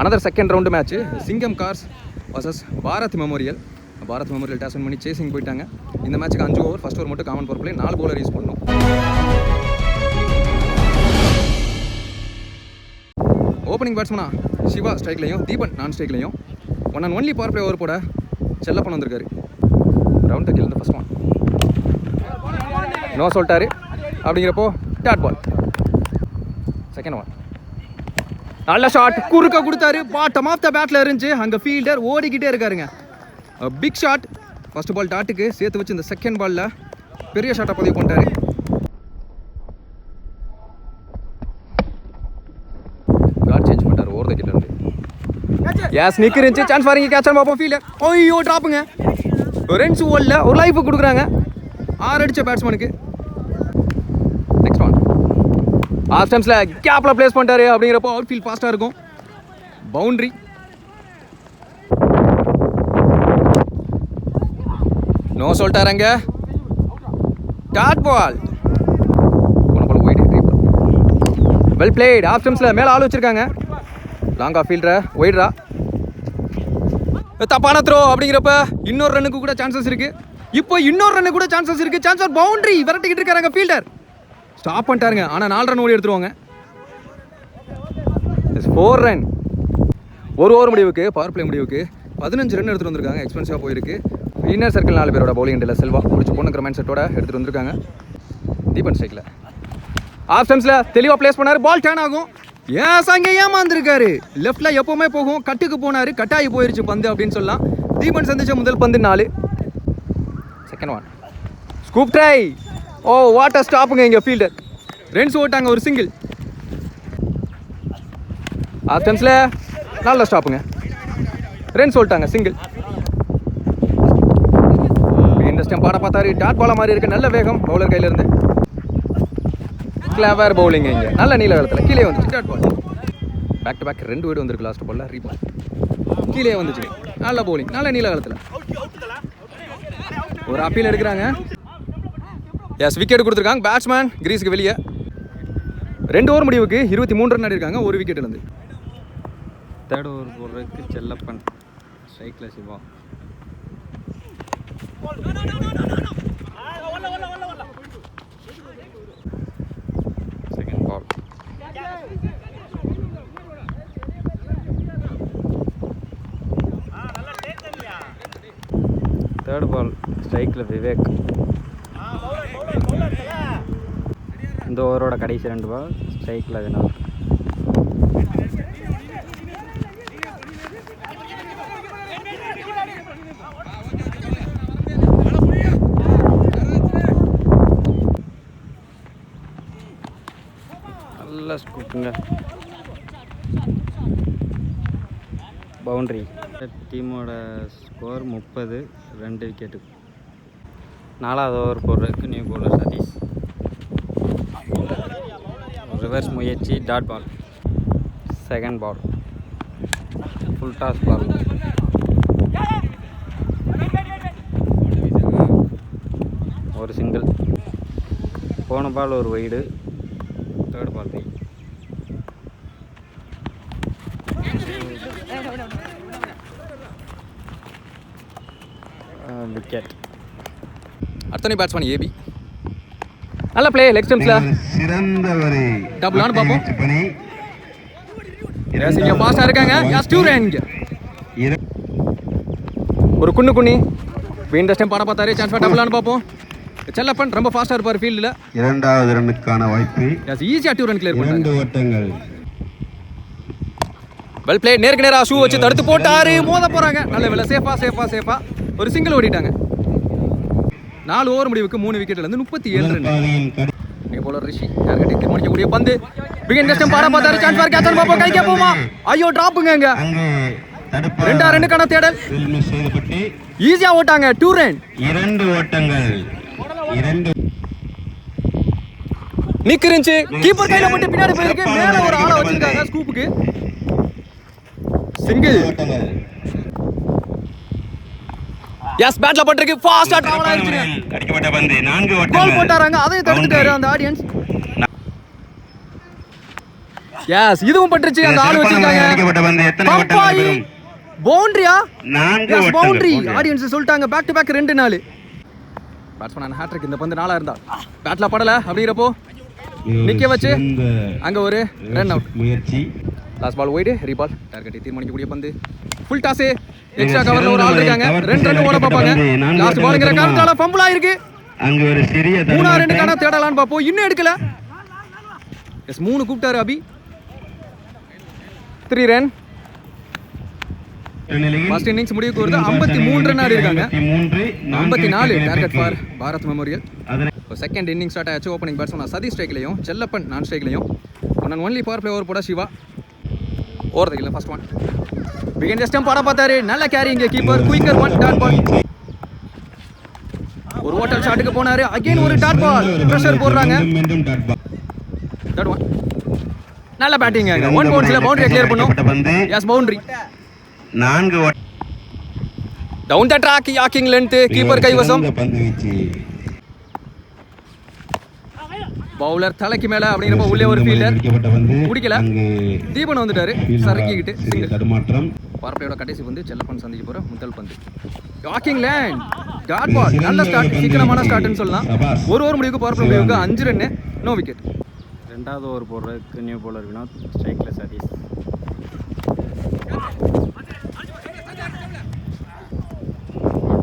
Another second round match சிங்கம் cars versus Bharat memorial. Bharat memorial days பண்ணி chasing போயிட்டாங்க. இந்த மேட்ச்சுக்கு 5 ஓவர், ஃபர்ஸ்ட் ஓவர் மட்டும் common power play, 4 bowler use பண்ணணும். ஓப்பனிங் பேட்ஸ்மனா சிவா ஸ்ட்ரைக்லையும் தீபன் நான் ஸ்ட்ரைக்லையும் 1-on-1 பவர் பிளே ஓவர் போட செல்லப்பன் வந்திருக்காரு. ரவுண்ட் டக்கில் இருந்து ஃபர்ஸ்ட் ஒன் நோ சொல்லிட்டாரு. அப்படிங்கிறப்போ டாட் பால். செகண்ட் ஒன் நல்ல ஷாட் குறுக்க கொடுத்தாரு. பாட்டம் ஆஃப் த பேட்டில் இருந்துச்சு. அங்கே ஃபீல்டர் ஓடிக்கிட்டே இருக்காருங்க. Big shot. ஃபர்ஸ்ட் பால் டாட்டுக்கு சேர்த்து வச்சு இந்த செகண்ட் பாலில் பெரிய ஷாட்டை பதிவு பண்ணிட்டாரு. கார்ட் சேஞ்ச் பண்ணிட்டார் ஓவர் த கிட்ட இருந்து. எஸ் நிக் இருந்துச்சு. சான்ஸ் பாருங்க, கேட்ச் பார்ப்போம். ஃபீல்டர் ஐயோ ட்ராப்புங்க. ரென்ஸ் ஓல்ல ஒரு லைஃப் கொடுக்குறாங்க 6 அடிச்ச பேட்ஸ்மேனுக்கு. நெக்ஸ்ட் ஒன் ஆஃப் ஸ்டம்ப்ஸில் கேப்பில் பிளேஸ் பண்ணிட்டாரு. அப்படிங்கிறப்போ அவுட் ஃபீல்ட் ஃபாஸ்ட்டாக இருக்கும். பவுண்ட்ரி. நோ சொல்லிட்டாருங்க. Dot ball. Well played. Off ஸ்டம்ப்ஸில் மேலே ஆள் வச்சிருக்காங்க. லாங் ஆஃப் ஃபீல்டரை ஒய்டரா தப்பான த்ரோ. அப்படிங்கிறப்ப இன்னொரு ரன்னுக்கு கூட சான்சஸ் இருக்கு. இப்போ இன்னொரு ரன்னு கூட சான்சஸ் இருக்கு. Chance for boundary. விரட்டிக்கிட்டு இருக்காங்க ஃபீல்டர். ஸ்டாப் பண்ணிட்டாருங்க. ஆனால் 4 ரன் ஓடி எடுத்துருவாங்க. 4 ரன். ஒரு ஓவர் முடிவுக்கு, பவர் பிளே முடிவுக்கு 15 ரன் எடுத்துகிட்டு வந்திருக்காங்க. எக்ஸ்பென்சிவாக போயிருக்கு. இன்னர் சர்க்கிள் 4 பேரோட பவுலிங் இண்டில் செல்வா முடிச்சு பொண்ணுக்கிற மைண்ட் செட்டோட எடுத்துகிட்டு வந்திருக்காங்க. தீபன் ஸ்ட்ரைக்கில் ஆஃப் ஸ்டம்ப்ஸில் தெளிவாக பிளேஸ் பண்ணார். பால் டர்ன் ஆகும். ஏன் அங்கே ஏமாந்துருக்காரு. லெஃப்டில் எப்போவுமே போகும். கட்டுக்கு போனார். கட்டாயி போயிருச்சு பந்து அப்படின்னு சொல்லலாம். தீபன் சந்திச்ச முதல் பந்து 4. Second one scoop try. Oh what a ஸ்டாப்புங்க. இங்கே ஃபீல்டர் ரன்ஸ் ஓட்டாங்க. ஒரு சிங்கிள். ஆஃப் ஸ்டம்ப்ஸில் நல்ல ஸ்டாப்புங்க. ரன்ஸ் ஓட்டாங்க. சிங்கிள். இந்த ஸ்டெம்ப் ஆட பார்த்தாரு. டாட் பால மாதிரி இருக்கு. நல்ல வேகம் பவுலர் கையில இருந்து. Clever bowling. இங்கே நல்ல நீல காலத்தில் கீழே வந்துச்சு. Dot ball. Back to back 2 வீடு வந்திருக்கு. லாஸ்ட் பால்ல ரீபால் கீழே வந்துச்சு. நல்ல பவுலிங். நல்ல நீல காலத்தில் ஒரு அப்பீல் எடுக்கிறாங்க. எஸ் விக்கெட் கொடுத்துருக்காங்க. பேட்ஸ்மேன் கிரீஸுக்கு வெளியே. 2 ஓவர் முடிவுக்கு 23 ரன் ஆடிருக்காங்க. ஒரு விக்கெட் இருந்து. தேர்ட் ஓவர் போடுறதுக்கு செல்லப்பன் ஸ்ட்ரைக்கில் Siva. Second ball third ball ஸ்ட்ரைக்கில் விவேக். இந்த ஓவரோட கடைசி 2 பால் ஸ்ட்ரைக்கில் வினோத். நல்ல ஸ்கூப்புங்க. பவுண்ட்ரி. டீமோட ஸ்கோர் 30, 2 விக்கெட்டு. 4வது ஓவர் போடுறதுக்கு நியூ பவுலர் சதீஷ். ரிவர்ஸ் முயற்சி. Dot ball. Second ball full toss ball. ஒரு சிங்கிள். போன பால் ஒரு வைடு. தேர்ட் பால் வை. விக்கெட். அத்தனை பேட்ஸ்மேன் ஏபி. நல்ல பிளே. லெக் ஸ்டம்ப்ஸ்ல சிறந்தவரே. டபுள் ஆன் பாப்போம். இங்க பாஸ்டா இருக்காங்க. Yes 2 run. ஒரு குன்னி இந்த ஸ்டெம்ப் ஆட பார்த்தாரு. சான்ஸ் ஃபார் டபுள் ஆன் பாப்போம். செல்லப்பன் ரொம்ப ஃபாஸ்டா இருப்பார் ஃபீல்ட்ல. 2வது ரன்னுக்கான வாய்ப்பு. எஸ் ஈஸியா 2 ரன் கிளியர் பண்ணாங்க. 2 ஓட்டங்கள். Well play. நேருக்கு நேரா ஷூ வச்சு தடுத்து போட்டாரு. மோத போறாங்க. நல்ல வேளை. சேஃபா ஒரு சிங்கிள் ஓடிட்டாங்க. 4 ஓவர் முடிவுக்கு 3 விக்கெட்ல இருந்து 37 ரன். இங்க போலர் ரிஷி டார்கெட் கிளிக் பண்ணிக்கக்கூடிய பந்து. பிகின் ஸ்டெம்ப் ஆட பார்த்தாரு. சான்ஸ் ஃபார் கேட்ச் பாப்போம். கைக்கே போமா. ஐயோ டிராப்புங்க. அங்க 2 ரன்னுக்கான தேடல். ஈஸியா ஓட்டாங்க. 2 ரன். 2 ஓட்டங்கள். 2 நிக் இருந்துச்சு. கீப்பர் கையில போட்டு பின்னாடி போயிருக்கு. மேல ஒரு ஆளை வச்சிருக்காங்க ஸ்கூப்புக்கு. சிங்கிள். எஸ் பேட்ல பட்டிருக்கு. ஃபாஸ்டா டிராவல் ஆயிருச்சு. அடிக்கப்பட்ட பந்து 4 ஓட்டங்கள். கோல் போட்டாராங்க. அதையும் தடுத்துட்டாரு அந்த ஆடியன்ஸ். எஸ் இதுவும் பட்டுருச்சு அந்த ஆள் வச்சிருக்காங்க அடிக்கப்பட்ட பந்து எத்தனை ஓட்டங்களை பெறும் பவுண்டரியா 4 எஸ் பவுண்டரி ஓட்டங்கள் ஆடியன்ஸ் சொல்லிட்டாங்க back to back 2 4 batsman hattrick இந்த பந்து 4 இருந்தா பேட்ல படல அப்படிங்கறப்போ நிக்க வச்சு அங்க ஒரு ரன் அவுட் முயற்சி லாஸ்ட் பால் வைடு ரீபால் டார்கெட்டை தீர்மானிக்கக்கூடிய பந்து ஃபுல் டாஸ் எக்ஸ்ட்ரா கவர்ல ஒரு ஆள் இருக்காங்க 2 ரன் ஓட பாப்பாங்க லாஸ்ட் பால்ங்கற காரணத்தால ஃபம்பிள் ஆயிருக்கு அங்க ஒரு சிறிய 3 ரன்னுக்கான தேடலான்னு பாப்போம் இன்னும் எடுக்கல எஸ் 3 கூப்பிட்டாரு அபி 3 ரன் ஃபர்ஸ்ட் இன்னிங்ஸ் முடிவுக்கு வருது 53 ரன் ஆடி இருக்காங்க 54 target for Bharat memorial second inning start ஆச்சு ஓப்பனிங் பேட்ஸ்மேன் சதீஷ் ஸ்ட்ரைக்லையும் செல்லப்பன் நான் ஸ்ட்ரைக்லையும் one and only power play over போட சிவா ஓவர் இல்லை ஃபர்ஸ்ட் ஒன் பிகின் ஜஸ்டம் பாட பார்த்தாரு நல்ல கேரி இங்கே keeper quicker one dot ball ஒரு ஓட்டல் ஷாட்டுக்கு போனாரு அகைன் ஒரு டாட் பால் பிரஷர் போடுறாங்க டாட் ஒன் நல்ல பேட்டிங் அங்க 1 பவுன்ஸ்ல பவுண்டரி கிளியர் பண்ணும் yes boundary 4 down the track யாக்கிங் length keeper கைவசம் பவுலர் தலைக்கு மேல அப்படிங்கிறப்ப உள்ளே ஒரு ஃபீல்டர் பிடிக்கல தீபன் வந்துட்டாரு சரக்கிக்கிட்டு தடுமாற்றம் பார்ப்பையோட கடைசி பந்து செல்லப்பன் சந்திக்க போற முதல் பந்து யாக்கிங் லேண்ட் டாட் பால் நல்ல ஸ்டார்ட் சீக்கிரமான ஸ்டார்ட்னு சொல்லலாம் ஒரு ஓவர் முடிவுக்கு பவர் பிளே முடிவுக்கு 5 ரன் நோ விக்கெட் ரெண்டாவது ஓவர் போடுறதுக்கு நியூ பவுலர் வினோத் ஸ்ட்ரைக்ல Satish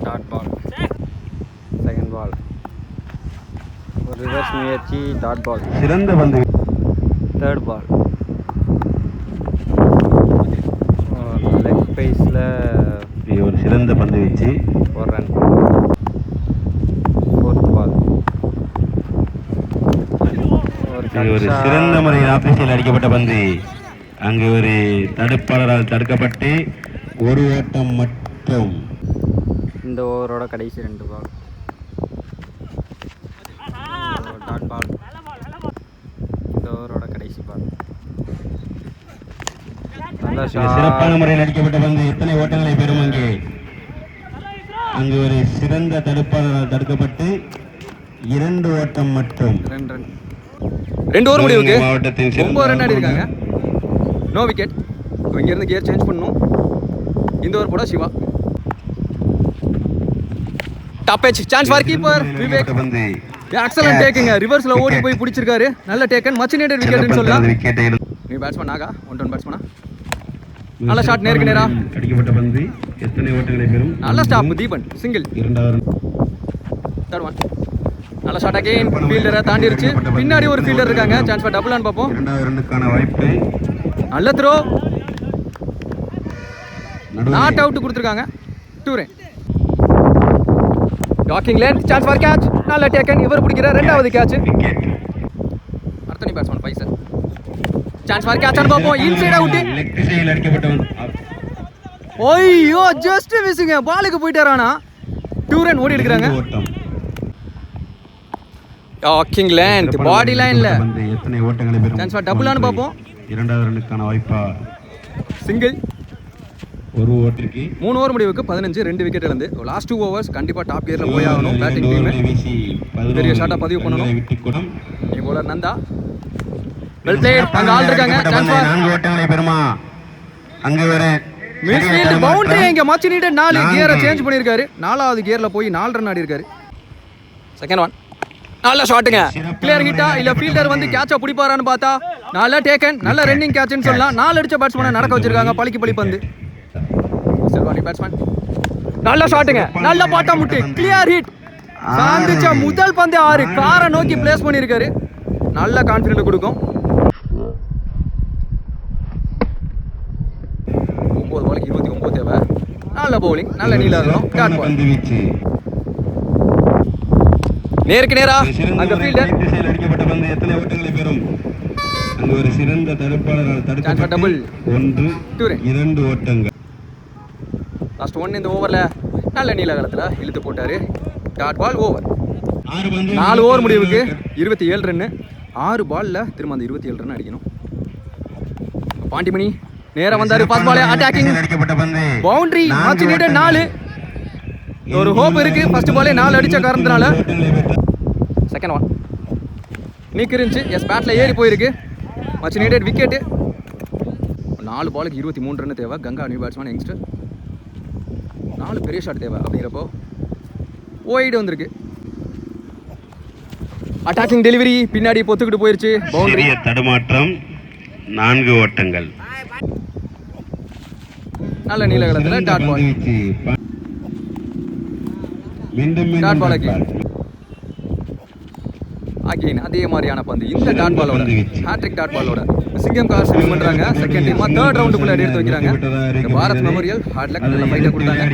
dot ball second ball ஒரு ரிவர்ஸ் முயற்சி டாட் பால் சிறந்த பந்து தேர்ட் பால் லெக் பேஸில் ஒரு சிறந்த பந்து வீச்சு ஒரு ரன் ஃபோர்த் பால் ஒரு சிறந்த முறையில் ஆபீஸில் அடிக்கப்பட்ட பந்து அங்கு ஒரு தடுப்பாளரால் தடுக்கப்பட்டு ஒரு ஓட்டம் மட்டும் இந்த ஓவரோட கடைசி 2 பால் டாட் பால் இந்த ஓவரோட கடைசி பால் நல்ல சிறப்பான முறையில் அடிக்கப்பட்ட பந்து எத்தனை ஓட்டங்களை பெறும் அங்கு ஒரு சிறந்த தடுப்பாளரால் தடுக்கப்பட்டு 2 ஓட்டம் மட்டும் 2 ரன் 2 ஓவர் முடிவுக்கு மாவட்டத்தின் 9 ரன் ஆடி இருக்காங்க நோ விக்கெட் இங்க இருந்து கியர் சேஞ்ச் பண்ணனும் இந்த ஓவர் போட Siva top edge chance for keeper Vivek பந்து எக்ஸலென்ட் டேக்கிங் ரிவர்ஸ்ல ஓடி போய் பிடிச்சிருக்காரு நல்ல டேக்கன் மச் நீடட் விக்கெட்னு சொல்லலாம் நீ பேட்ஸ்மேன் ஆகா 1 பேட்ஸ்மேனா நல்ல ஷாட் நேருக்கு நேரா அடிக்கப்பட்ட பந்து எத்தனை ஓட்டங்களை பெறும் நல்ல ஸ்டாப் தீபன் சிங்கிள் இரண்டாவது தேர்ட் ஒன் நல்ல ஷாட் அகைன் ஃபீல்டரை தாண்டிருச்சு பின்னாடி ஒரு ஃபீல்டர் இருக்காங்க சான்ஸ் ஃபார் டபுள் ஆன் பாப்போம் இரண்டாவது ரன்னுக்கான வாய்ப்பு நல்ல த்ரோ நாட் அவுட் கொடுத்துருக்காங்க 2 ரன் டாக்கிங் லேண்ட் சான்ஸ் ஃபார் கேட்ச் நல்ல டேக்கன் இவர் பிடிக்கிற ரெண்டாவது கேட்ச் அடுத்த பேட்ஸ்மேன் பைசர் சான்ஸ் ஃபார் கேட்ச் ஆன் பாப்போம் இன்சைட் அவுட் லெக் திசையில் அடிக்கப்பட்டவன் ஐயோ ஜஸ்ட் மிஸ்ஸிங்க பாலுக்கு போயிட்டாரானா 2 ரன் ஓடி எடுக்கறாங்க டாக்கிங் லேண்ட் பாடி லைன்ல பந்து எத்தனை ஓட்டங்களை பெறும் சான்ஸ் ஃபார் டபுள் ஆன் பாப்போம் இரண்டாவது ரன்னுக்கான வாய்ப்பா சிங்கிள் ஒரு ஓவருக்கு 3 ஓவர் முடிவுக்கு 15 2 விக்கெட் இழந்து லாஸ்ட் 2 ஓவர்ஸ் கண்டிப்பா டாப் கியர்ல போய் ஆகணும் பேட்டிங் டீம் பெரிய ஷாட்டா பதிவு பண்ணனும் நீ bowler நந்தா வெல் பிளேட் அங்க ஆல் இருக்காங்க சான்ஸ் ஃபார் 4 ஓட்டங்களை பெறுமா அங்க வர மிட்ஃபீல்ட் பவுண்டரி இங்க மச் நீடட் 4 கியரை சேஞ்ச் பண்ணிருக்காரு நாலாவது கியர்ல போய் 4 ரன் ஆடி இருக்காரு செகண்ட் ஒன் நல்ல ஷாட்டுங்க கிளியர் ஹிட்டா இல்ல ஃபீல்டர் வந்து கேட்ச பிடிப்பாரான்னு பார்த்தா நல்ல டேக்கன் நல்ல ரன்னிங் கேட்ச்னு சொல்லலாம் 4 அடிச்ச பேட்ஸ்மேனை நடக்க வச்சிருக்காங்க பளிக்கு பளி பந்து செல்வானி பேட்ஸ்மேன் நல்ல ஷாட்டுங்க நல்ல பாட்டா முட்டு கிளியர் ஹிட் சாந்திச்ச முதல் பந்து 6 காரை நோக்கி பிளேஸ் பண்ணிருக்காரு நல்ல கான்ஃபிடன்ட் கொடுக்கும் 9 பாலுக்கு 29 தேவை நல்ல பவுலிங் நல்ல நீளம் இருக்கணும் டாட் பால் நேருக்கு நேரா அந்த ஃபீல்டர் திசையில் அடிக்கப்பட்ட பந்து எத்தனை ஓட்டங்களை பெறும் அங்கு ஒரு சிறந்த தடுப்பாளரால் தடுக்கப்பட்டு டபுள் 1 2 ஓட்டங்கள் லாஸ்ட் 1 இந்த ஓவர்ல நல்ல நீலகலத்துல இழுத்து போட்டாரு டாட் பால் ஓவர் 4 ஓவர் முடிவுக்கு 27 ரன் 6 பால்ல திரும்ப அந்த 27 ரன் அடிக்கணும் பாண்டிமணி நேரா வந்தாரு பாஸ் பால் அட்டாக்கிங் அடிக்கப்பட்ட பந்து பவுண்டரி மச் நீடட் 4 ஒரு ஹோப் இருக்கு ஃபர்ஸ்ட் பாலே 4 அடிச்ச காரணத்தினால செகண்ட் ஒன் நீக்கு இருந்துச்சு எஸ் பேட்ல ஏறி போயிருக்கு மச் நீடட் விக்கெட்டு. 4 பாலுக்கு 23 ரன் தேவை. Ganga new batsman youngster. 4 பெரிய ஷாட் தேவை. அப்படிங்கிறப்போ ஓய்டு வந்திருக்கு. அட்டாக்கிங் டெலிவரி பின்னாடி பொத்துக்கிட்டு போயிருச்சு. பவுண்டரி. தடுமாற்றம் 4 ஓட்டங்கள். நல்ல நீலகலத்தில் dot ball. Dot ball again அதே மாதிரியான பந்து. இந்த டாட் பாலோட ஹேட்ரிக் டாட் பாலோட சிங்கம் கார்ஸ் வின் பண்றாங்க. செகண்ட் டீமா 3rd ரவுண்டுக்குள்ள எடுத்து வைக்கிறாங்க. பாரத் மெமோரியல் ஹார்ட் லக் நல்ல ஃபைட்டை கொடுத்தாங்க.